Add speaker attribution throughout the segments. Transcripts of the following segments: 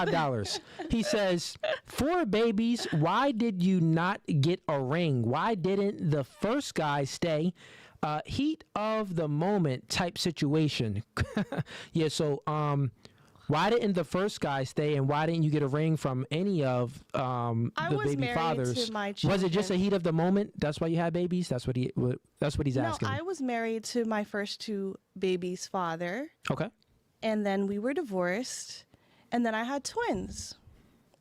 Speaker 1: $5. He says, 4 babies, why did you not get a ring? Why didn't the first guy stay? Heat of the moment type situation. Yeah, so why didn't the first guy stay, and why didn't you get a ring from any of the baby fathers? Was it just a heat of the moment? That's why you had babies? That's what he's asking.
Speaker 2: No, I was married to my first 2 babies' father.
Speaker 1: Okay.
Speaker 2: And then we were divorced, and then I had twins,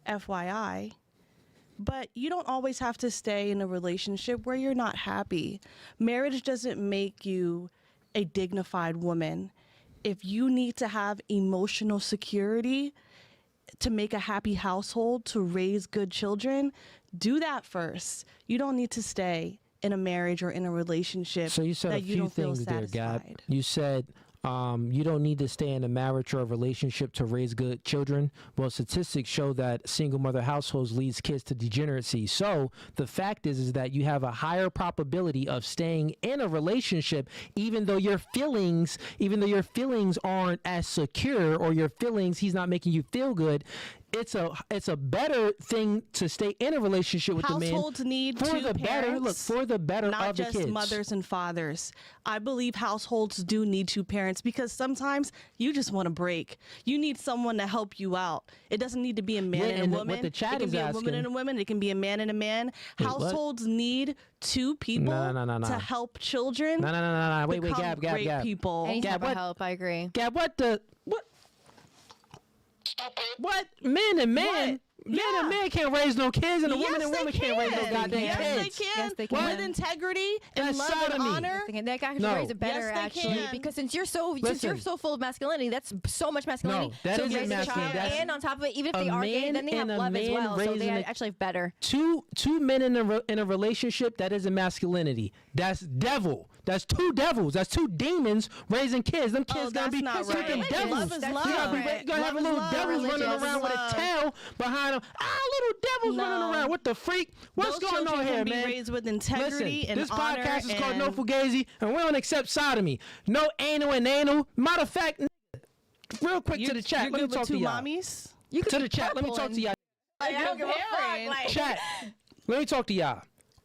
Speaker 2: FYI. But you don't always have to stay in a relationship where you're not happy. Marriage doesn't make you a dignified woman. If you need to have emotional security to make a happy household, to raise good children, do that first. You don't need to stay in a marriage or in a relationship
Speaker 1: so you said
Speaker 2: that
Speaker 1: a few
Speaker 2: you don't
Speaker 1: things
Speaker 2: feel
Speaker 1: there, Gab.
Speaker 2: satisfied.
Speaker 1: You said you don't need to stay in a marriage or a relationship to raise good children. Well, statistics show that single mother households leads kids to degeneracy. So the fact is that you have a higher probability of staying in a relationship, even though your feelings aren't as secure, or your feelings, he's not making you feel good. It's a better thing to stay in a relationship with the man.
Speaker 2: Households need
Speaker 1: for
Speaker 2: 2
Speaker 1: the better.
Speaker 2: parents,
Speaker 1: Look, for the better
Speaker 2: not
Speaker 1: of the
Speaker 2: just
Speaker 1: kids.
Speaker 2: mothers and fathers. I believe households do need 2 parents, because sometimes you just want a break. You need someone to help you out. It doesn't need to be a man and a woman.
Speaker 1: What the chat
Speaker 2: it can
Speaker 1: is
Speaker 2: be
Speaker 1: asking,
Speaker 2: a woman and a woman. It can be a man and a man.
Speaker 1: Wait,
Speaker 2: Households need 2 people to help children.
Speaker 1: No. Wait, Gab.
Speaker 2: Great people.
Speaker 3: Any type of help, I agree.
Speaker 1: Gab, what? Men and men? Men and men can't raise no kids, and a woman and woman can't raise no goddamn kids.
Speaker 2: Yes, they can. With integrity and love and honor.
Speaker 3: That guy should raise it better, actually, because since you're so full of masculinity, that's so much masculinity.
Speaker 1: No, that isn't masculine.
Speaker 3: And on top of it, even if they are gay, then they have love as well. So they actually have better.
Speaker 1: Two men in a relationship, that isn't masculinity. That's devil. That's 2 devils. That's 2 demons raising kids. Them kids gonna be freaking devils.
Speaker 2: Love is love.
Speaker 1: You're gonna have little devils running around with a tail behind them. Little devils running around. What the freak? What's going on here, man?
Speaker 2: Be raised with integrity and
Speaker 1: this
Speaker 2: honor.
Speaker 1: This podcast is called No Fugazi, and we don't accept sodomy. No anal and anal. Matter of fact, real quick to the chat. Let me talk to y'all. To the chat. Let me talk to y'all. Chat. Let me talk to y'all.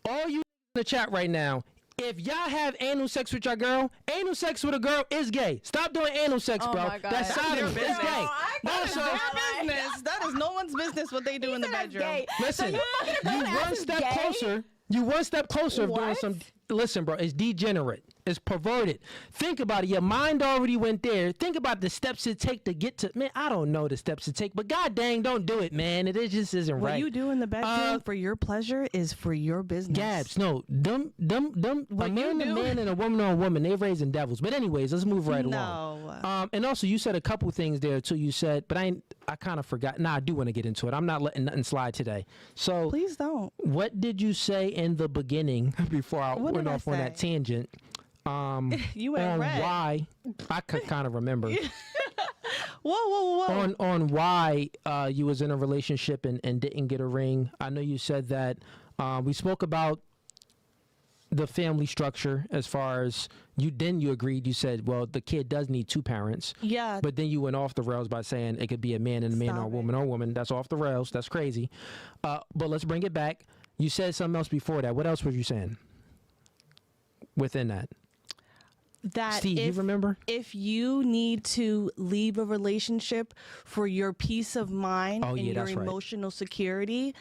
Speaker 1: All you in the chat right now. If y'all have anal sex with your girl, anal sex with a girl is gay. Stop doing anal sex, bro. That's sodomy. It's gay.
Speaker 2: That is their business. That is no one's business what they do in the bedroom.
Speaker 1: Listen, you one step closer. You one step closer of doing some. Listen, bro, it's degenerate. It's perverted. Think about it. Your mind already went there. Think about the steps it take to get to. Man, I don't know the steps it take, but god dang, don't do it, man. It just isn't right.
Speaker 2: What you do in the bedroom for your pleasure is for your business.
Speaker 1: Gabs, no, them. A man to man and a woman to a woman, they're raising devils. But anyways, let's move right along. And also, you said a couple things there too. You said, but I kind of forgot. Nah, I do want to get into it. I'm not letting nothing slide today. So
Speaker 2: please don't.
Speaker 1: What did you say in the beginning before I went off on that tangent?
Speaker 2: You ain't right.
Speaker 1: Why I could kind of remember.
Speaker 2: Whoa.
Speaker 1: On why you was in a relationship and didn't get a ring. I know you said that we spoke about the family structure as far as you agreed. You said, well, the kid does need 2 parents.
Speaker 2: Yeah.
Speaker 1: But then you went off the rails by saying it could be a man and a man, or a woman or a woman. That's off the rails. That's crazy. But let's bring it back. You said something else before that. What else were you saying within that?
Speaker 2: That
Speaker 1: Steve, you remember?
Speaker 2: If you need to leave a relationship for your peace of mind and your emotional security,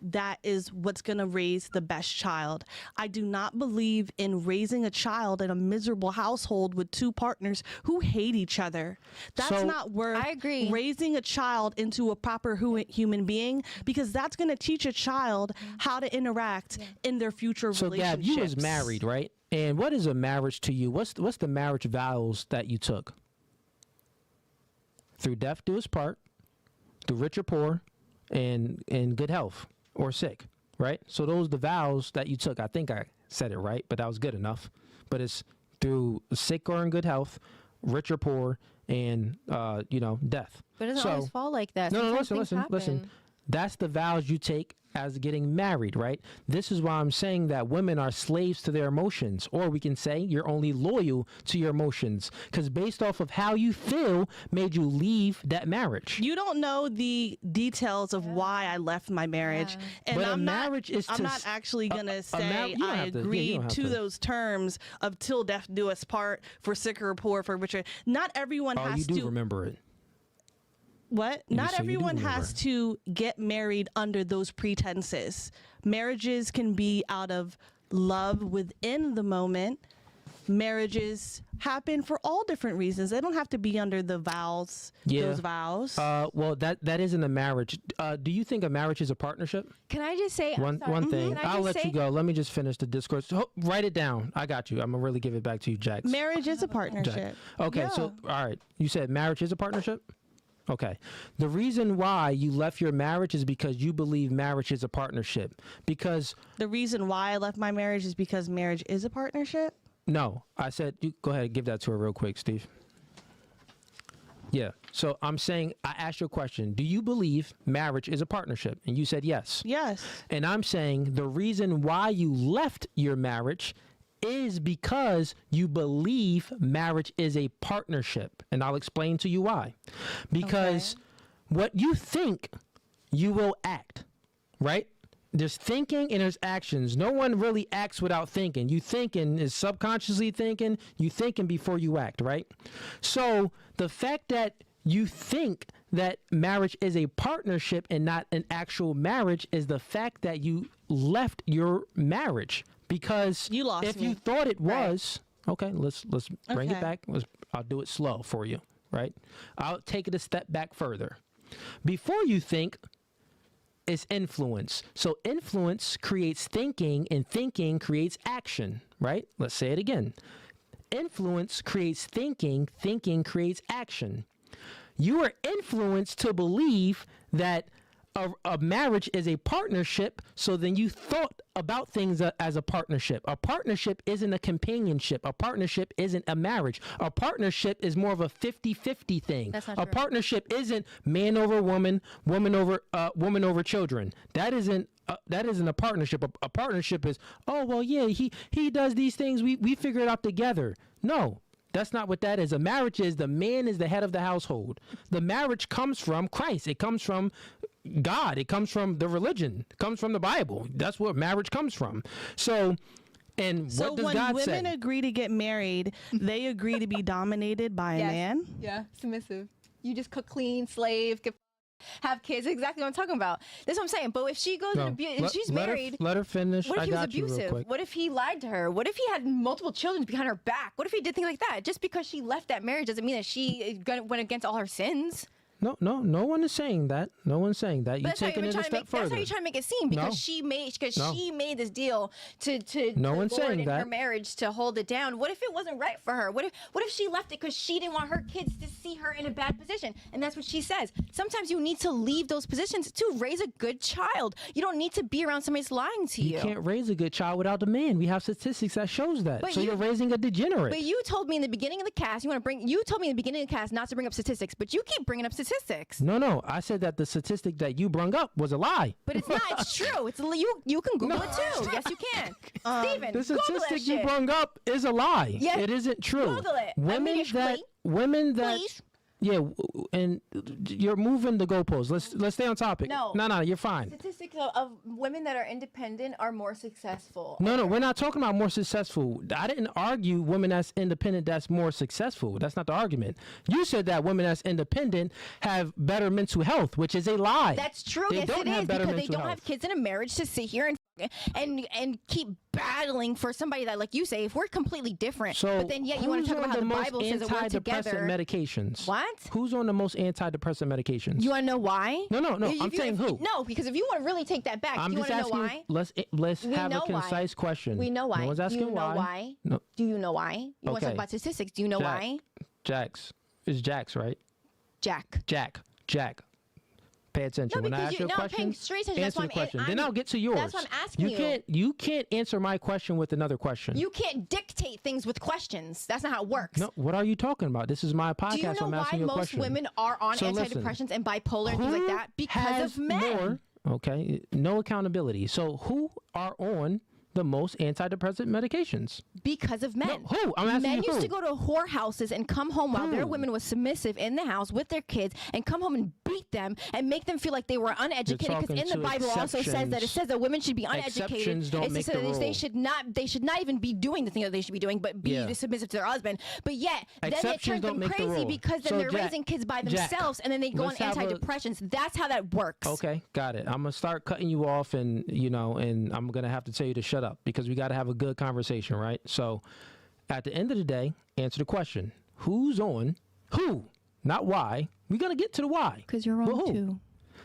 Speaker 2: that is what's going to raise the best child. I do not believe in raising a child in a miserable household with 2 partners who hate each other. That's not worth raising a child into a proper human being, because that's going to teach a child how to interact in their future relationships.
Speaker 1: So, Gab, you was married, right? And what is a marriage to you? What's the marriage vows that you took? Through death do us part, through rich or poor, and good health or sick, right? So those the vows that you took. I think I said it right, but that was good enough. But it's through sick or in good health, rich or poor, and death.
Speaker 3: But it doesn't always fall like that.
Speaker 1: No, listen. That's the vows you take as getting married, right? This is why I'm saying that women are slaves to their emotions, or we can say you're only loyal to your emotions, because based off of how you feel made you leave that marriage.
Speaker 2: You don't know the details of why I left my marriage, and
Speaker 1: But
Speaker 2: I'm not actually gonna say I agreed to those terms of till death do us part, for sicker or poor, for richer. Not everyone has to.
Speaker 1: You do remember it.
Speaker 2: What? Not everyone has to get married under those pretenses. Marriages can be out of love within the moment. Marriages happen for all different reasons. They don't have to be under the vows, those vows.
Speaker 1: Well, that isn't a marriage. Do you think a marriage is a partnership?
Speaker 3: Can I just say
Speaker 1: one thing? I'll let you go. Let me just finish the discourse. Write it down. I got you. I'm going to really give it back to you, Jax.
Speaker 2: Marriage is a partnership.
Speaker 1: Jax. Okay, so, all right. You said marriage is a partnership? Okay. The reason why you left your marriage is because you believe marriage is a partnership. Because
Speaker 2: the reason why I left my marriage is because marriage is a partnership?
Speaker 1: No. I said, you go ahead and give that to her real quick, Steve. Yeah. So I'm saying, I asked you a question. Do you believe marriage is a partnership? And you said yes.
Speaker 2: Yes.
Speaker 1: And I'm saying the reason why you left your marriage is because you believe marriage is a partnership. And I'll explain to you why. Because what you think, you will act, right? There's thinking and there's actions. No one really acts without thinking. You thinking is subconsciously thinking. You thinking before you act, right? So the fact that you think that marriage is a partnership and not an actual marriage is the fact that you left your marriage. Because
Speaker 2: you lost
Speaker 1: if
Speaker 2: me.
Speaker 1: You thought it was, okay, let's bring it back. I'll do it slow for you, right? I'll take it a step back further. Before you think, it's influence. So influence creates thinking, and thinking creates action, right? Let's say it again. Influence creates thinking, thinking creates action. You are influenced to believe that a marriage is a partnership, so then you thought about things as a partnership. A partnership isn't a companionship. A partnership isn't a marriage. A partnership is more of a 50-50 thing.
Speaker 3: That's not
Speaker 1: a
Speaker 3: true.
Speaker 1: Partnership isn't man over woman, woman over children. That isn't a partnership. A partnership is, oh well, yeah, he does these things. We figure it out together. No. That's not what that is. A marriage is the man is the head of the household. The marriage comes from Christ. It comes from God. It comes from the religion. It comes from the Bible. That's where marriage comes from. So what does God say? So when women
Speaker 2: agree to get married, they agree to be dominated by a man?
Speaker 3: Yeah, submissive. You just cook, clean, slave, have kids. Exactly what I'm talking about. That's what I'm saying. But if she goes and if she's married,
Speaker 1: let her finish.
Speaker 3: What if he was abusive? What if he lied to her? What if he had multiple children behind her back? What if he did things like that? Just because she left that marriage doesn't mean that she went against all her sins.
Speaker 1: No one is saying that. No one's saying that. You're taking it a step further.
Speaker 3: That's how you're trying to make it seem, because she made this deal to
Speaker 1: no one's saying that.
Speaker 3: Her marriage to hold it down. What if it wasn't right for her? What if she left it because she didn't want her kids to see her in a bad position? And that's what she says. Sometimes you need to leave those positions to raise a good child. You don't need to be around somebody that's lying to you.
Speaker 1: You can't raise a good child without the man. We have statistics that shows that. But you're raising a degenerate.
Speaker 3: But you told me in the beginning of the cast you told me in the beginning of the cast not to bring up statistics, but you keep bringing up statistics.
Speaker 1: No, I said that the statistic that you brung up was a lie.
Speaker 3: But it's not. It's true. It's you can Google it too. Yes, you can. Steven,
Speaker 1: the statistic you brung up is a lie. Yes. It isn't true.
Speaker 3: Google it.
Speaker 1: Women that
Speaker 3: please.
Speaker 1: Yeah, and you're moving the goalposts. Let's stay on topic.
Speaker 3: No,
Speaker 1: you're fine.
Speaker 3: Statistics of women that are independent are more successful.
Speaker 1: No, we're not talking about more successful. I didn't argue women that's independent that's more successful. That's not the argument. You said that women that's independent have better mental health, which is a lie.
Speaker 3: That's true. Yes, it is, because they don't have kids in a marriage to sit here and keep battling for somebody that, like you say, if we're completely different, but then yet you want to talk about how the Bible says that we're together.
Speaker 1: Medications.
Speaker 3: What?
Speaker 1: Who's on the most antidepressant medications?
Speaker 3: You want to know why?
Speaker 1: No. I'm saying who.
Speaker 3: No, because if you want to really take that back, you want to know why?
Speaker 1: Let's have a concise question.
Speaker 3: We know why.
Speaker 1: No one's asking why.
Speaker 3: No. Do you know why? You want to talk about statistics? Do you know why?
Speaker 1: Jax. It's Jax, right?
Speaker 3: Jack.
Speaker 1: Pay attention. When I ask you a question, answer the question. Then I'll get to yours.
Speaker 3: That's what I'm asking you.
Speaker 1: You can't answer my question with another question.
Speaker 3: You can't dictate things with questions. That's not how it works.
Speaker 1: No, what are you talking about? This is my podcast.
Speaker 3: Do you know
Speaker 1: I'm asking
Speaker 3: why
Speaker 1: you a
Speaker 3: most
Speaker 1: question.
Speaker 3: Women are on antidepressants and bipolar and things like that? Because of men.
Speaker 1: Okay, no accountability. So who are on the most antidepressant medications?
Speaker 3: Because of men.
Speaker 1: No, who? I'm asking
Speaker 3: Men
Speaker 1: you
Speaker 3: used
Speaker 1: who?
Speaker 3: to go to whorehouses and come home while their women was submissive in the house with their kids and come home and beat them and make them feel like they were uneducated, because
Speaker 1: talking
Speaker 3: in the
Speaker 1: to
Speaker 3: Bible also says that it says that women should be uneducated.
Speaker 1: Exceptions don't
Speaker 3: It
Speaker 1: make
Speaker 3: says
Speaker 1: the
Speaker 3: that
Speaker 1: rule.
Speaker 3: they should not even be doing the thing that they should be doing, but be
Speaker 1: Yeah.
Speaker 3: submissive to their husband. But yet then it
Speaker 1: Exceptions
Speaker 3: turns
Speaker 1: don't
Speaker 3: them
Speaker 1: make the
Speaker 3: crazy
Speaker 1: rule.
Speaker 3: because then
Speaker 1: So,
Speaker 3: they're
Speaker 1: Jack-
Speaker 3: raising kids by
Speaker 1: Jack,
Speaker 3: themselves and then they go on
Speaker 1: let's have a-
Speaker 3: antidepressants. That's how that works.
Speaker 1: Okay, got it. I'm gonna start cutting you off, and and I'm gonna have to tell you to shut up because we got to have a good conversation, right? So, at the end of the day, answer the question: who's on? Who? Not why. We're gonna get to the why.
Speaker 3: Because you're
Speaker 1: But
Speaker 3: wrong
Speaker 1: who?
Speaker 3: too.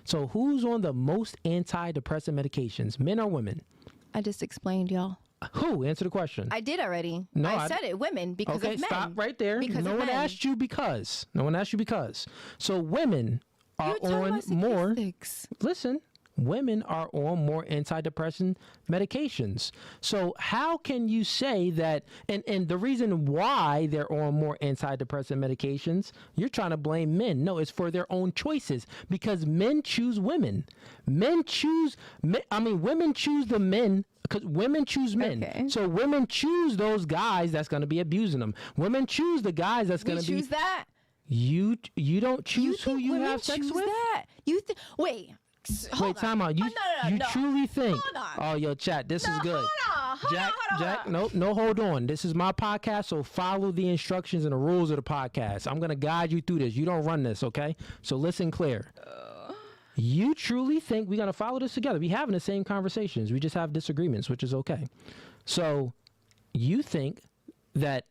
Speaker 1: So, who's on the most antidepressant medications? Men or women?
Speaker 3: I just explained, y'all.
Speaker 1: Who? Answer the question.
Speaker 3: I did already.
Speaker 1: No,
Speaker 3: I
Speaker 1: I-
Speaker 3: said it. Women, because
Speaker 1: Okay,
Speaker 3: of men.
Speaker 1: stop right there.
Speaker 3: Because
Speaker 1: no
Speaker 3: of
Speaker 1: one
Speaker 3: men.
Speaker 1: asked you because. No one asked you because. So women are
Speaker 3: You're talking
Speaker 1: on
Speaker 3: about
Speaker 1: more.
Speaker 3: statistics.
Speaker 1: Listen, women are on more antidepressant medications. So how can you say that? And the reason why they're on more antidepressant medications, you're trying to blame men. No, it's for their own choices because men choose women. Women choose the men. Because women choose men.
Speaker 3: Okay.
Speaker 1: So women choose those guys that's going to be abusing them. Women choose the guys that's going
Speaker 3: We
Speaker 1: to be.
Speaker 3: choose that.
Speaker 1: You don't choose who
Speaker 3: think
Speaker 1: you
Speaker 3: women
Speaker 1: have sex
Speaker 3: choose
Speaker 1: with?
Speaker 3: that? Wait. Hold
Speaker 1: Wait, time out. You,
Speaker 3: no,
Speaker 1: you
Speaker 3: no.
Speaker 1: truly think.
Speaker 3: Hold on.
Speaker 1: Oh, yo, chat, this is good.
Speaker 3: Hold on.
Speaker 1: Jack, no, hold on. This is my podcast, so follow the instructions and the rules of the podcast. I'm going to guide you through this. You don't run this, okay? So listen clear. You truly think we're going to follow this together? We're having the same conversations. We just have disagreements, which is okay. So you think that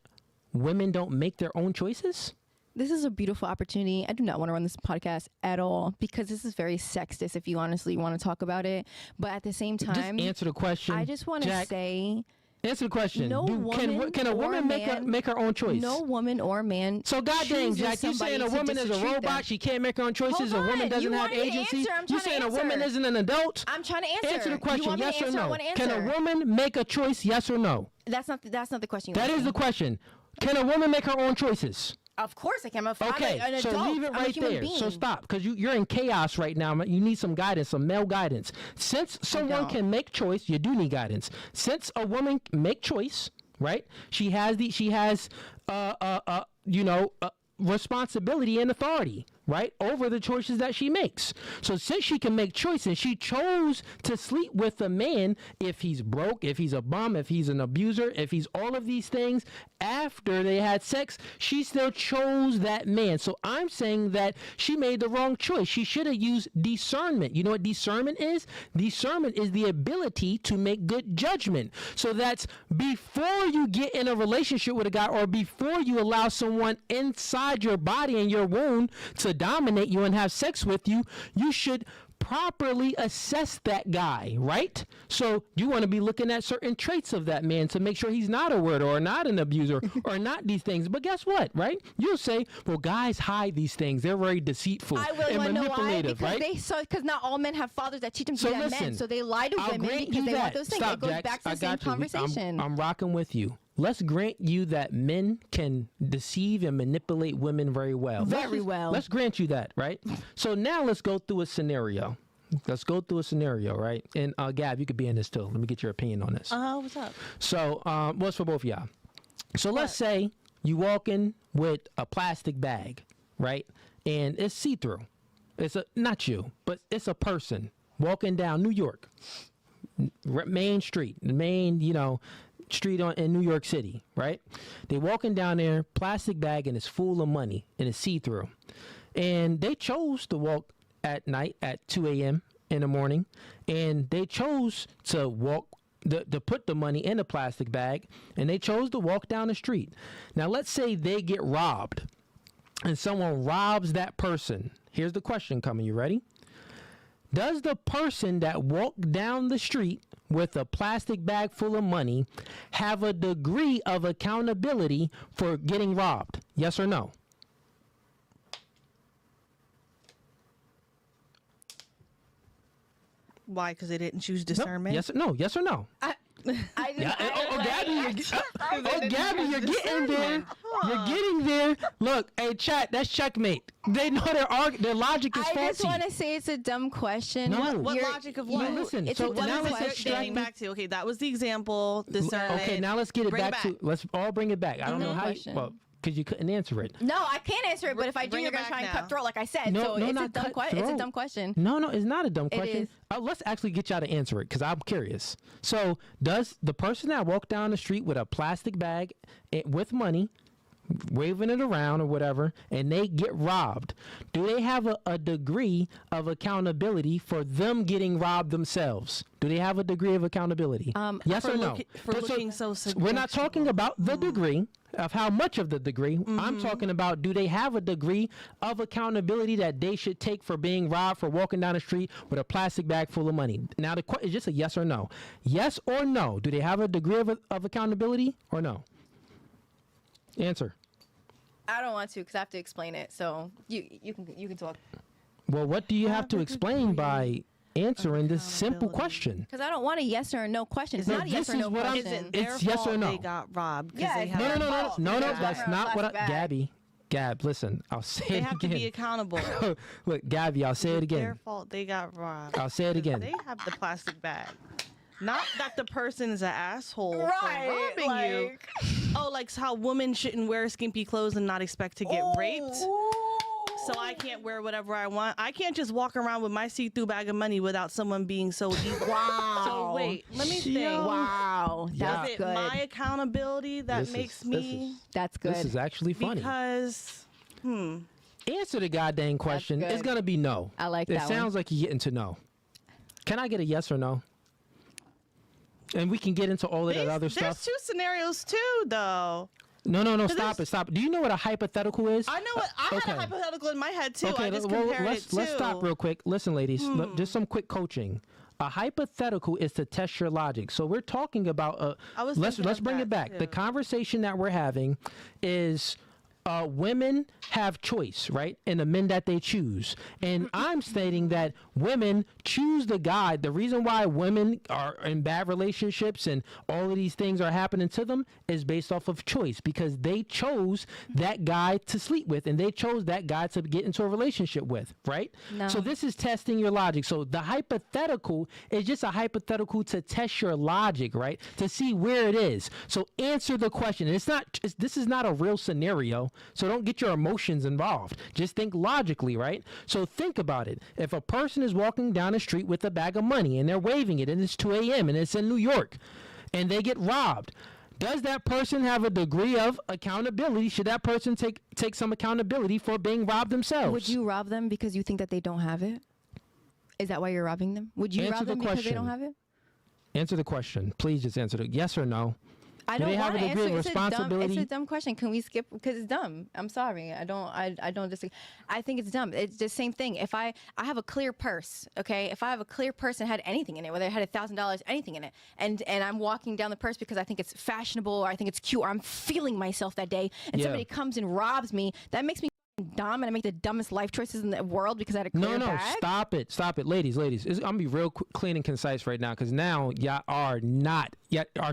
Speaker 1: women don't make their own choices?
Speaker 3: This is a beautiful opportunity. I do not want to run this podcast at all because this is very sexist if you honestly want to talk about it. But at the same time,
Speaker 1: Just answer the question.
Speaker 3: I just want to
Speaker 1: Jack,
Speaker 3: say
Speaker 1: answer the question.
Speaker 3: no woman
Speaker 1: can a
Speaker 3: or
Speaker 1: woman
Speaker 3: man-
Speaker 1: make her own choice?
Speaker 3: no woman or man.
Speaker 1: So goddamn,
Speaker 3: chooses
Speaker 1: Jack, you
Speaker 3: somebody
Speaker 1: saying a
Speaker 3: to
Speaker 1: woman is a
Speaker 3: treat
Speaker 1: robot?
Speaker 3: them.
Speaker 1: She can't make her own choices.
Speaker 3: Hold
Speaker 1: A woman
Speaker 3: on.
Speaker 1: doesn't
Speaker 3: You
Speaker 1: have
Speaker 3: want me to
Speaker 1: agency.
Speaker 3: answer? I'm
Speaker 1: You
Speaker 3: trying to
Speaker 1: saying a woman
Speaker 3: answer.
Speaker 1: isn't an adult?
Speaker 3: I'm trying to answer.
Speaker 1: Answer the
Speaker 3: You
Speaker 1: question,
Speaker 3: want me to
Speaker 1: yes or
Speaker 3: answer? I
Speaker 1: no.
Speaker 3: want to
Speaker 1: Can a
Speaker 3: answer.
Speaker 1: woman make a choice, yes or no?
Speaker 3: That's not the question.
Speaker 1: That is the question. Can a woman make her own choices?
Speaker 3: Of course I can.
Speaker 1: Okay,
Speaker 3: I'm an
Speaker 1: so
Speaker 3: adult.
Speaker 1: leave it
Speaker 3: I'm a
Speaker 1: right
Speaker 3: human
Speaker 1: there.
Speaker 3: being.
Speaker 1: So stop, because you're in chaos right now. You need some guidance, some male guidance. Since someone
Speaker 3: don't.
Speaker 1: can make choice, you do need guidance. Since a woman make choice, right? She has responsibility and authority, right, over the choices that she makes. So since she can make choices, she chose to sleep with a man, if he's broke, if he's a bum, if he's an abuser, if he's all of these things, after they had sex, she still chose that man. So I'm saying that she made the wrong choice. She should have used discernment. You know what discernment is? Discernment is the ability to make good judgment. So that's before you get in a relationship with a guy or before you allow someone inside your body and your womb to dominate you and have sex with you, you should properly assess that guy, right? So you want to be looking at certain traits of that man to make sure he's not a weirdo or not an abuser or not these things. But guess what, right? You'll say, well, guys hide these things. They're very deceitful
Speaker 3: I really
Speaker 1: and
Speaker 3: want to know why.
Speaker 1: manipulative,
Speaker 3: Because
Speaker 1: right?
Speaker 3: because not all men have fathers that teach them to
Speaker 1: So
Speaker 3: be that
Speaker 1: listen,
Speaker 3: men. So they lie to
Speaker 1: I'll
Speaker 3: women
Speaker 1: grant
Speaker 3: because
Speaker 1: you
Speaker 3: they
Speaker 1: that.
Speaker 3: want those things.
Speaker 1: Stop,
Speaker 3: It goes
Speaker 1: Jax.
Speaker 3: back to
Speaker 1: I
Speaker 3: the same
Speaker 1: got you.
Speaker 3: conversation.
Speaker 1: I'm rocking with you. Let's grant you that men can deceive and manipulate women very well.
Speaker 3: Very well.
Speaker 1: Let's grant you that, right? So now let's go through a scenario. Right? And Gab, you could be in this too. Let me get your opinion on this.
Speaker 2: What's up?
Speaker 1: So, what's for both of y'all? So let's say you walk in with a plastic bag, right? And it's see-through. Not you, but it's a person walking down New York, main street, the main, street in New York City, right? They walking down there, plastic bag, and it's full of money, and it's see-through. And they chose to walk at night at 2 a.m. in the morning, and they chose to walk to put the money in a plastic bag, and they chose to walk down the street. Now, let's say they get robbed, and someone robs that person. Here's the question coming. You ready? Does the person that walked down the street with a plastic bag full of money have a degree of accountability for getting robbed? Yes or no?
Speaker 2: Why? Because they didn't choose
Speaker 1: No.
Speaker 2: discernment.
Speaker 1: Yes or no?
Speaker 3: I
Speaker 1: Yeah,
Speaker 3: just,
Speaker 1: Gabby, you're getting there. You're getting there. Look, hey, chat, that's checkmate. They know their logic is
Speaker 3: I
Speaker 1: faulty.
Speaker 3: just want to say it's a dumb question.
Speaker 1: No.
Speaker 2: What logic of what?
Speaker 1: No, listen.
Speaker 3: It's
Speaker 1: So
Speaker 3: a dumb
Speaker 1: now let's
Speaker 3: question.
Speaker 2: Getting back to, okay, that was the example. Discernment.
Speaker 1: Okay, now let's get it
Speaker 2: Bring
Speaker 1: back to. Let's all bring it back. I don't know how.
Speaker 3: Question.
Speaker 1: Well, because you couldn't answer it.
Speaker 3: No, I can't answer it, but if I do,
Speaker 2: Bring
Speaker 3: you're
Speaker 2: it
Speaker 3: going to
Speaker 2: back
Speaker 3: try and
Speaker 2: now.
Speaker 3: cut throat, like I said.
Speaker 1: No,
Speaker 3: so
Speaker 1: no,
Speaker 3: it's a
Speaker 1: not
Speaker 3: dumb
Speaker 1: cut
Speaker 3: question. It's a
Speaker 1: throat.
Speaker 3: dumb question.
Speaker 1: No, it's not a dumb
Speaker 3: It
Speaker 1: question.
Speaker 3: is.
Speaker 1: Let's actually get y'all to answer it because I'm curious. So, does the person that walked down the street with a plastic bag with money, waving it around or whatever, and they get robbed, do they have a degree of accountability for them getting robbed themselves? Do they have a degree of accountability? Yes or no?
Speaker 2: For looking so
Speaker 1: We're not talking about the degree of how much of the degree. I'm talking about, do they have a degree of accountability that they should take for being robbed, for walking down the street with a plastic bag full of money? Now the question is just a yes or no. Yes or no. Do they have a degree of accountability or no? Answer.
Speaker 3: I don't want to because I have to explain it. So you can talk.
Speaker 1: Well, what do you have to
Speaker 2: a
Speaker 1: explain by answering this simple
Speaker 2: accountability.
Speaker 1: question?
Speaker 3: Because I don't want a yes or a no question. It's
Speaker 1: No,
Speaker 3: not a yes
Speaker 1: this
Speaker 3: or
Speaker 1: is
Speaker 3: no
Speaker 1: what I'm-
Speaker 3: question.
Speaker 2: Is it their
Speaker 1: It's yes or
Speaker 2: fault
Speaker 1: no.
Speaker 2: they got robbed? 'Cause
Speaker 3: Yeah,
Speaker 2: they
Speaker 3: it's
Speaker 2: had
Speaker 1: No,
Speaker 3: their
Speaker 1: no, no, no,
Speaker 3: fault.
Speaker 1: no, no.
Speaker 3: They're
Speaker 1: That's
Speaker 3: wearing a
Speaker 1: not what I.
Speaker 3: plastic bag.
Speaker 1: Gab, listen. I'll say
Speaker 2: They
Speaker 1: it
Speaker 2: have to
Speaker 1: again.
Speaker 2: be accountable.
Speaker 1: Look, Gabby, I'll say it
Speaker 2: It's their
Speaker 1: again.
Speaker 2: fault they got robbed.
Speaker 1: I'll say it again.
Speaker 2: They have the plastic bag. Not that the person is an asshole
Speaker 3: Right,
Speaker 2: for robbing you.
Speaker 3: like-
Speaker 2: Oh, like how women shouldn't wear skimpy clothes and not expect to get raped. So I can't wear whatever I want. I can't just walk around with my see-through bag of money without someone being so evil.
Speaker 3: Wow.
Speaker 2: So wait, let me think.
Speaker 3: Wow.
Speaker 1: Yeah.
Speaker 3: That's
Speaker 2: Is it
Speaker 3: good.
Speaker 2: my accountability that
Speaker 1: This is-
Speaker 2: makes
Speaker 1: this
Speaker 2: me?
Speaker 1: is-
Speaker 3: That's good.
Speaker 1: This is actually funny.
Speaker 2: Because
Speaker 1: Answer the goddamn question.
Speaker 3: good.
Speaker 1: It's gonna be no.
Speaker 3: I like
Speaker 1: it
Speaker 3: that one.
Speaker 1: sounds like you're getting to no. Can I get a yes or no? And we can get into all of that other
Speaker 2: there's
Speaker 1: stuff.
Speaker 2: two scenarios too, though.
Speaker 1: No, stop it, stop it. Do you know what a hypothetical is?
Speaker 2: I know what I
Speaker 1: Okay.
Speaker 2: had a hypothetical in my head too.
Speaker 1: Okay,
Speaker 2: I just
Speaker 1: well,
Speaker 2: compared
Speaker 1: let's
Speaker 2: it to.
Speaker 1: let's stop real quick. Listen, ladies, just some quick coaching. A hypothetical is to test your logic. So we're talking about
Speaker 2: I was
Speaker 1: let's
Speaker 2: thinking of
Speaker 1: bring
Speaker 2: that
Speaker 1: it back.
Speaker 2: too.
Speaker 1: The conversation that we're having is women have choice, right? And the men that they choose. And I'm stating that women choose the guy. The reason why women are in bad relationships and all of these things are happening to them is based off of choice, because they chose that guy to sleep with and they chose that guy to get into a relationship with, right?
Speaker 3: No.
Speaker 1: So this is testing your logic. So the hypothetical is just a hypothetical to test your logic, right? To see where it is. So answer the question. This is not a real scenario. So don't get your emotions involved. Just think logically, right? So think about it. If a person is walking down the street with a bag of money and they're waving it and it's 2 a.m. and it's in New York and they get robbed, does that person have a degree of accountability? Should that person take some accountability for being robbed themselves?
Speaker 3: Would you rob them because you think that they don't have it? Is that why you're robbing them? Would you
Speaker 1: Answer
Speaker 3: rob
Speaker 1: the
Speaker 3: them because they don't
Speaker 1: question.
Speaker 3: have it?
Speaker 1: Answer the question. Please just answer the yes or no.
Speaker 3: I
Speaker 1: Do
Speaker 3: don't
Speaker 1: they have
Speaker 3: want
Speaker 1: a
Speaker 3: to
Speaker 1: degree
Speaker 3: answer.
Speaker 1: of
Speaker 3: It's a dumb.
Speaker 1: responsibility?
Speaker 3: It's a dumb question. Can we skip? Because it's dumb. I'm sorry. I don't disagree. I think it's dumb. It's the same thing. If I have a clear purse, okay. If I have a clear purse and had anything in it, whether it had $1,000, anything in it, and I'm walking down the purse because I think it's fashionable or I think it's cute or I'm feeling myself that day, and
Speaker 1: Yeah.
Speaker 3: somebody comes and robs me, that makes me dumb and I make the dumbest life choices in the world because I had a clear
Speaker 1: No,
Speaker 3: bag.
Speaker 1: stop it, ladies. I'm gonna be real clean and concise right now, because now y'all are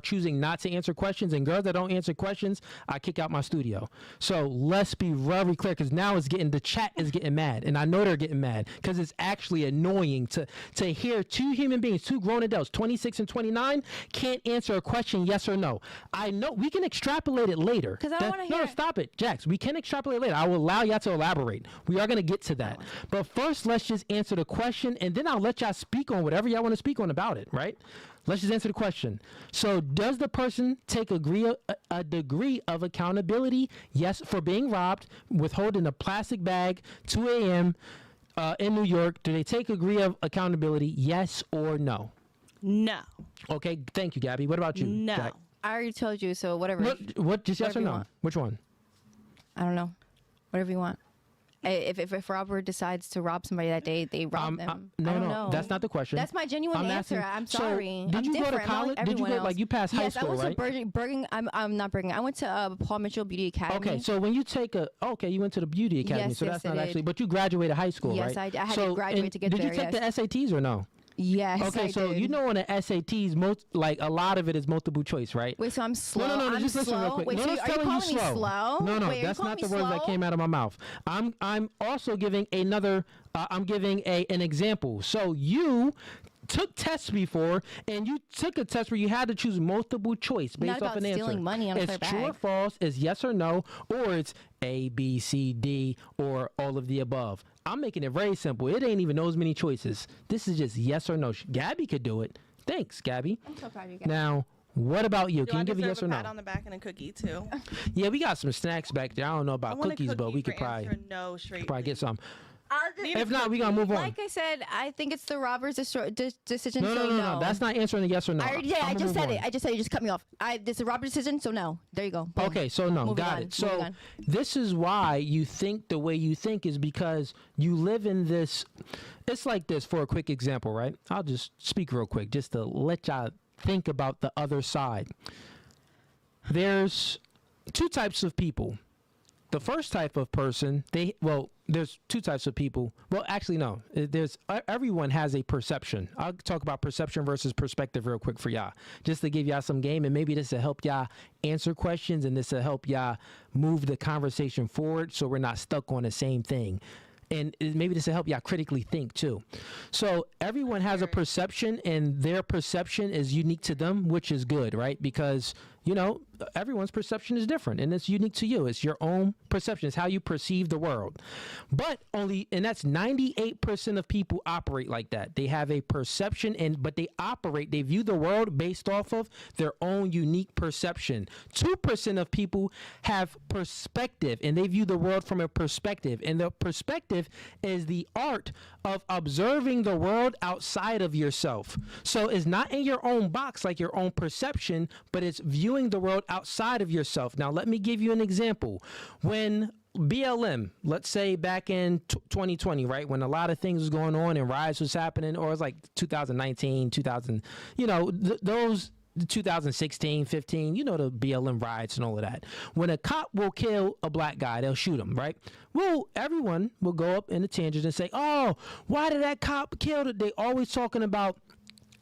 Speaker 1: choosing not to answer questions, and girls that don't answer questions, I kick out my studio. So let's be very clear, because now the chat is getting mad, and I know they're getting mad because it's actually annoying to hear two human beings, two grown adults, 26 and 29, can't answer a question yes or no. I know we can extrapolate it later.
Speaker 3: 'Cause I don't wanna
Speaker 1: No,
Speaker 3: hear-
Speaker 1: stop it, Jax. We can extrapolate later. I will allow y'all to elaborate. We are going to get to that. But first, let's just answer the question, and then I'll let y'all speak on whatever y'all want to speak on about it, right? Let's just answer the question. So does the person take a degree of accountability? Yes, for being robbed, withholding a plastic bag, 2 a.m. In New York. Do they take a degree of accountability? Yes or no?
Speaker 2: No.
Speaker 1: Okay, thank you, Gabby. What about you?
Speaker 2: No.
Speaker 1: Jack?
Speaker 3: I already told you. So whatever.
Speaker 1: What? Just yes
Speaker 3: Whatever
Speaker 1: or
Speaker 3: you
Speaker 1: no?
Speaker 3: want.
Speaker 1: Which one?
Speaker 3: I don't know. Whatever you want. If a robber decides to rob somebody that day, they rob them. I don't know.
Speaker 1: That's not the question.
Speaker 3: That's my genuine
Speaker 1: I'm
Speaker 3: answer.
Speaker 1: asking-
Speaker 3: I'm
Speaker 1: so,
Speaker 3: sorry.
Speaker 1: did
Speaker 3: I'm
Speaker 1: you go to
Speaker 3: different. I'm not
Speaker 1: college?
Speaker 3: like
Speaker 1: Did you
Speaker 3: everyone
Speaker 1: go
Speaker 3: else.
Speaker 1: like you passed high
Speaker 3: yes,
Speaker 1: school,
Speaker 3: I went
Speaker 1: right?
Speaker 3: to Bergen. I'm not Bergen. I went to Paul Mitchell Beauty Academy.
Speaker 1: Okay, so when you take you went to the beauty academy,
Speaker 3: Yes,
Speaker 1: so
Speaker 3: yes,
Speaker 1: that's
Speaker 3: I
Speaker 1: not
Speaker 3: did.
Speaker 1: actually, but you graduated high school,
Speaker 3: Yes,
Speaker 1: right?
Speaker 3: I had to graduate to get
Speaker 1: did
Speaker 3: there,
Speaker 1: you take
Speaker 3: yes.
Speaker 1: the SATs or no?
Speaker 3: Yes.
Speaker 1: Okay,
Speaker 3: I
Speaker 1: so
Speaker 3: did.
Speaker 1: you know on the SATs, a lot of it is multiple choice, right?
Speaker 3: Wait, so I'm slow.
Speaker 1: No,
Speaker 3: I'm
Speaker 1: just listen real
Speaker 3: slow.
Speaker 1: quick.
Speaker 3: Wait,
Speaker 1: No,
Speaker 3: so
Speaker 1: one's
Speaker 3: are you
Speaker 1: telling
Speaker 3: calling me slow?
Speaker 1: No,
Speaker 3: Wait,
Speaker 1: that's not the words that
Speaker 3: slow?
Speaker 1: came out of my mouth. I'm also giving another. I'm giving an example. So you took tests before, and you took a test where you had to choose multiple choice based
Speaker 3: Not
Speaker 1: off an
Speaker 3: about
Speaker 1: answer.
Speaker 3: stealing money out of
Speaker 1: It's
Speaker 3: their
Speaker 1: true or
Speaker 3: bag.
Speaker 1: false. It's yes or no, or it's A, B, C, D, or all of the above. I'm making it very simple. It ain't even those many choices. This is just yes or no. Gabby could do it. Thanks, Gabby.
Speaker 3: I'm so proud of you guys.
Speaker 1: Now, what about you?
Speaker 2: Do
Speaker 1: Can
Speaker 2: I
Speaker 1: you give a
Speaker 2: deserve
Speaker 1: yes or
Speaker 2: a
Speaker 1: no?
Speaker 2: pat on the back and a cookie too?
Speaker 1: Yeah, we got some snacks back there. I don't know
Speaker 2: I
Speaker 1: about
Speaker 2: want a
Speaker 1: cookies, but
Speaker 2: cookie
Speaker 1: we could
Speaker 2: for
Speaker 1: probably
Speaker 2: answer no straight.
Speaker 1: get some.
Speaker 2: Need a
Speaker 1: If not, we
Speaker 2: cookie.
Speaker 1: gonna move on.
Speaker 3: Like I said, I think it's the robber's decision.
Speaker 1: No,
Speaker 3: so
Speaker 1: no. That's not answering the yes or no.
Speaker 3: I just said it. I just said it. You just cut me off. This is a robber's decision, so no. There you go. Boom.
Speaker 1: Okay, so no,
Speaker 3: Moving
Speaker 1: got
Speaker 3: on,
Speaker 1: it. So
Speaker 3: moving on.
Speaker 1: this is why you think the way you think is because you live in this. It's like this. For a quick example, right? I'll just speak real quick, just to let y'all think about the other side. There's two types of people. The first type of person, there's two types of people. Well, actually, no. Everyone has a perception. I'll talk about perception versus perspective real quick for y'all, just to give y'all some game, and maybe this will help y'all answer questions, and this will help y'all move the conversation forward, so we're not stuck on the same thing. And maybe this will help y'all critically think too. So everyone has a perception, and their perception is unique to them, which is good, right? Because everyone's perception is different, and it's unique to you. It's your own perception. It's how you perceive the world. But that's 98% of people operate like that. They have a perception, but they view the world based off of their own unique perception. 2% of people have perspective, and they view the world from a perspective. And the perspective is the art of observing the world outside of yourself. So it's not in your own box like your own perception, but it's viewing the world outside of yourself. Now, let me give you an example. When BLM, let's say back in 2020, right, when a lot of things was going on and riots was happening, or it was like 2019, 2000, those 2016, 15, the BLM riots and all of that. When a cop will kill a black guy, they'll shoot him, right? Well, everyone will go up in a tangent and say, oh, why did that cop kill it? They always talking about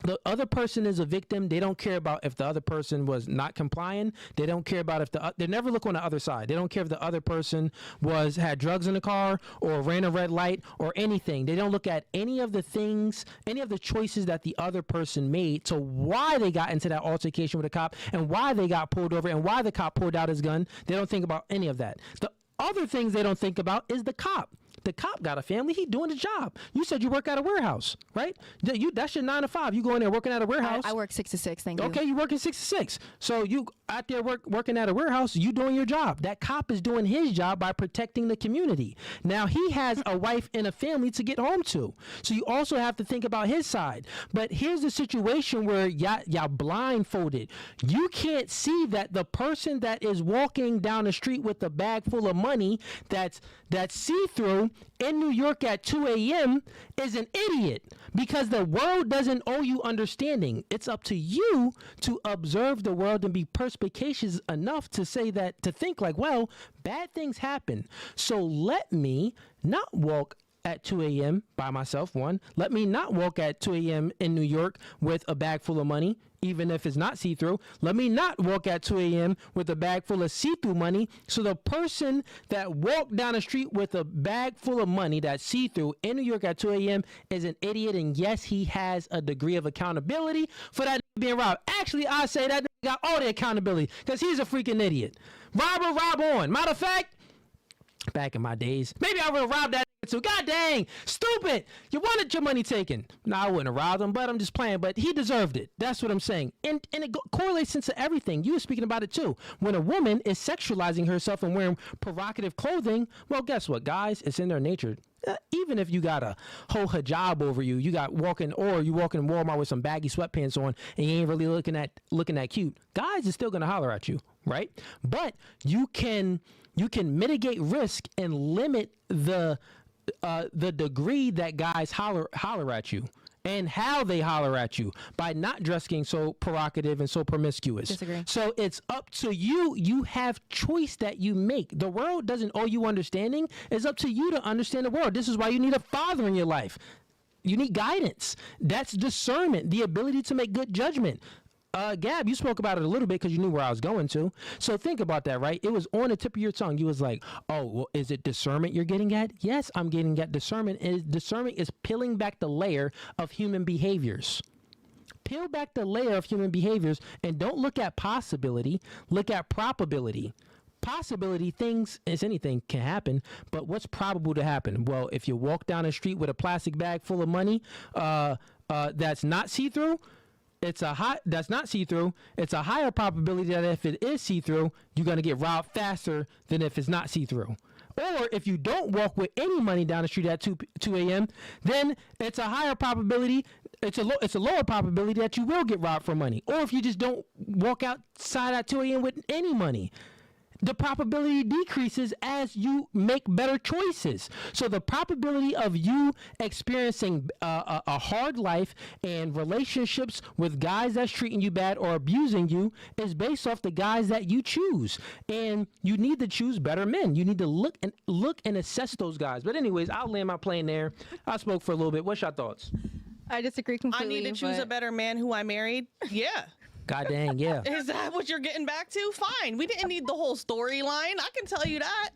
Speaker 1: the other person is a victim. They don't care about if the other person was not complying. They don't care about they never look on the other side. They don't care if the other person had drugs in the car or ran a red light or anything. They don't look at any of the things, any of the choices that the other person made to why they got into that altercation with a cop and why they got pulled over and why the cop pulled out his gun. They don't think about any of that. The other things they don't think about is the cop. The cop got a family. He doing the job. You said you work at a warehouse, right? That's your 9 to 5. You go in there working at a warehouse.
Speaker 3: I work 6 to 6. Thank you.
Speaker 1: Okay, you working 6 to 6. So you out there working at a warehouse. You doing your job. That cop is doing his job by protecting the community. Now he has a wife and a family to get home to. So you also have to think about his side. But here's the situation where y'all blindfolded. You can't see that the person that is walking down the street with a bag full of money that's see-through in New York at 2 a.m. is an idiot, because the world doesn't owe you understanding. It's up to you to observe the world and be perspicacious enough to think like, well, bad things happen. So let me not walk at 2 a.m. by myself. One, let me not walk at 2 a.m. in New York with a bag full of money, even if it's not see-through. Let me not walk at 2 a.m. with a bag full of see-through money. So the person that walked down the street with a bag full of money that's see-through in New York at 2 a.m. is an idiot. And yes, he has a degree of accountability for that being robbed. Actually, I say that got all the accountability because he's a freaking idiot. Rob on. Matter of fact, back in my days, maybe I would have robbed that too. God dang, stupid. You wanted your money taken. No, I wouldn't have robbed him, but I'm just playing. But he deserved it. That's what I'm saying. And it correlates into everything. You were speaking about it too. When a woman is sexualizing herself and wearing provocative clothing, well, guess what, guys? It's in their nature. Even if you got a whole hijab over you, you walking in Walmart with some baggy sweatpants on and you ain't really looking that cute, guys is still gonna holler at you, right? But you can mitigate risk and limit the degree that guys holler at you and how they holler at you by not dressing so provocative and so promiscuous.
Speaker 3: Disagree.
Speaker 1: So it's up to you. You have choice that you make. The world doesn't owe you understanding. It's up to you to understand the world. This is why you need a father in your life. guidance. That's discernment, the ability to make good judgment. Gab, you spoke about it a little bit because you knew where I was going to. So think about that, right? It was on the tip of your tongue. You was like, oh, well, is it discernment you're getting at? Yes, I'm getting at discernment. And discernment is peeling back the layer of human behaviors. Peel back the layer of human behaviors and don't look at possibility, look at probability. Possibility, things as anything can happen, but what's probable to happen? Well, if you walk down the street with a plastic bag full of money that's not see-through, that's not see-through. It's a higher probability that if it is see-through, you're going to get robbed faster than if it's not see-through. Or if you don't walk with any money down the street at 2 a.m., then it's a higher probability. It's a lower probability that you will get robbed for money. Or if you just don't walk outside at 2 a.m. with any money, the probability decreases as you make better choices. So the probability of you experiencing a hard life and relationships with guys that's treating you bad or abusing you is based off the guys that you choose. And you need to choose better men. You need to look and assess those guys. But anyways, I'll land my plane there. I spoke for a little bit. What's your thoughts?
Speaker 3: I disagree completely.
Speaker 2: I need to choose a better man who I married. Yeah.
Speaker 1: God dang, yeah.
Speaker 2: Is that what you're getting back to? Fine. We didn't need the whole storyline. I can tell you that.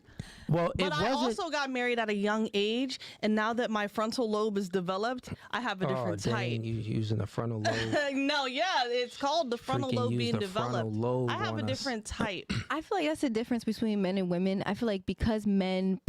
Speaker 1: Well,
Speaker 2: but I also got married at a young age, and now that my frontal lobe is developed, I have a different type.
Speaker 1: You using the frontal lobe?
Speaker 2: No, yeah, it's called the frontal lobe being developed. I have a different type.
Speaker 3: I feel like that's the difference between men and women. I feel like because men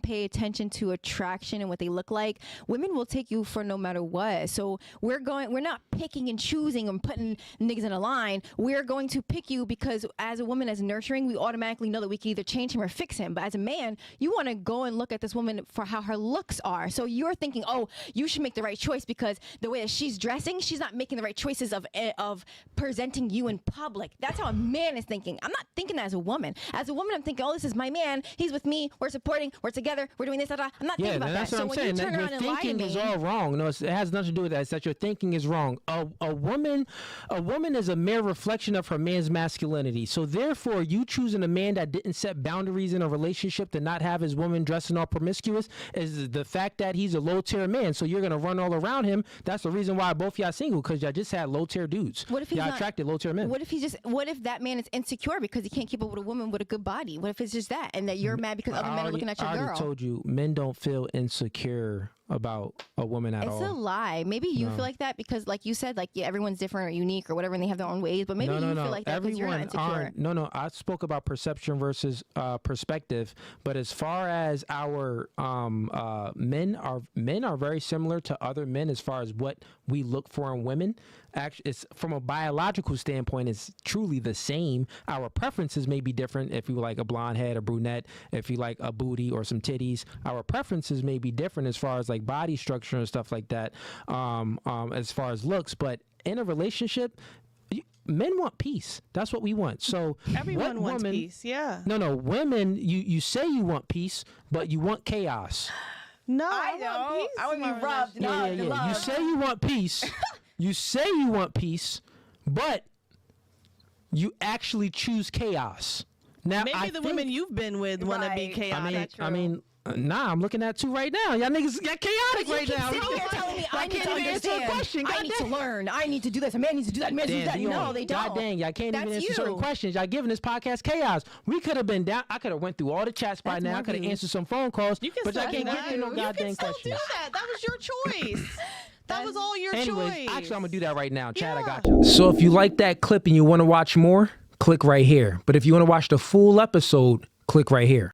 Speaker 3: pay attention to attraction and what they look like, women will take you for no matter what. So we're not picking and choosing and putting niggas in a line. We're going to pick you because as a woman, as nurturing, we automatically know that we can either change him or fix him. But as a man, you want to go and look at this woman for how her looks are. So you're thinking, oh, you should make the right choice because the way that she's dressing, she's not making the right choices of presenting you in public. That's how a man is thinking. I'm not thinking that as a woman. As a woman, I'm thinking, oh, this is my man. He's with me. We're supporting. We're together. We're doing this. I'm not thinking about that.
Speaker 1: So when you turn around and lie to me, your thinking is all wrong. No, it has nothing to do with that. It's that your thinking is wrong. A woman is a mere reflection of her man's masculinity. So therefore, you choosing a man that didn't set boundaries in a relationship to not have his woman dressing all promiscuous is the fact that he's a low tier man. So you're gonna run all around him. That's the reason why both y'all single, because y'all just had low tier dudes.
Speaker 3: What if he's
Speaker 1: y'all attracted low tier men?
Speaker 3: What if that man is insecure because he can't keep up with a woman with a good body? What if it's just that, and that you're mad because other men are looking at your girl?
Speaker 1: I already told you, men don't feel insecure about a woman at all.
Speaker 3: It's a lie. Maybe you feel like that because, like you said, like everyone's different or unique or whatever, and they have their own ways. But maybe you feel like that because you're not insecure.
Speaker 1: No. I spoke about perception versus perspective. But as far as our men are very similar to other men as far as what we look for in women. Actually, it's from a biological standpoint, it's truly the same. Our preferences may be different. If you like a blonde head, a brunette, if you like a booty or some titties, our preferences may be different as far as like body structure and stuff like that. As far as looks, but in a relationship, men want peace. That's what we want. So
Speaker 2: everyone wants peace. Yeah.
Speaker 1: No. Women, you say you want peace, but you want chaos.
Speaker 2: No, I want peace.
Speaker 3: I would be robbed.
Speaker 1: Yeah. You say you want peace. You say you want peace, but you actually choose chaos. Now,
Speaker 2: maybe the women you've been with want to be chaotic.
Speaker 1: I mean, nah, I'm looking at two right now. Y'all niggas got chaotic right now.
Speaker 3: Sitting here telling me I need to understand. I need to
Speaker 1: God
Speaker 3: learn. I need to do this. A man needs to do that. A man needs to do that. No, they don't.
Speaker 1: God dang, y'all can't even answer certain questions. Y'all giving this podcast chaos. We could have been down. I could have went through all the chats by now. I could have answered some phone calls. But y'all can't get through no goddamn questions.
Speaker 2: You can still do that. That was your choice. That was all your choice.
Speaker 1: Actually, I'm going to do that right now. Chad, I got you. So if you like that clip and you want to watch more, click right here. But if you want to watch the full episode, click right here.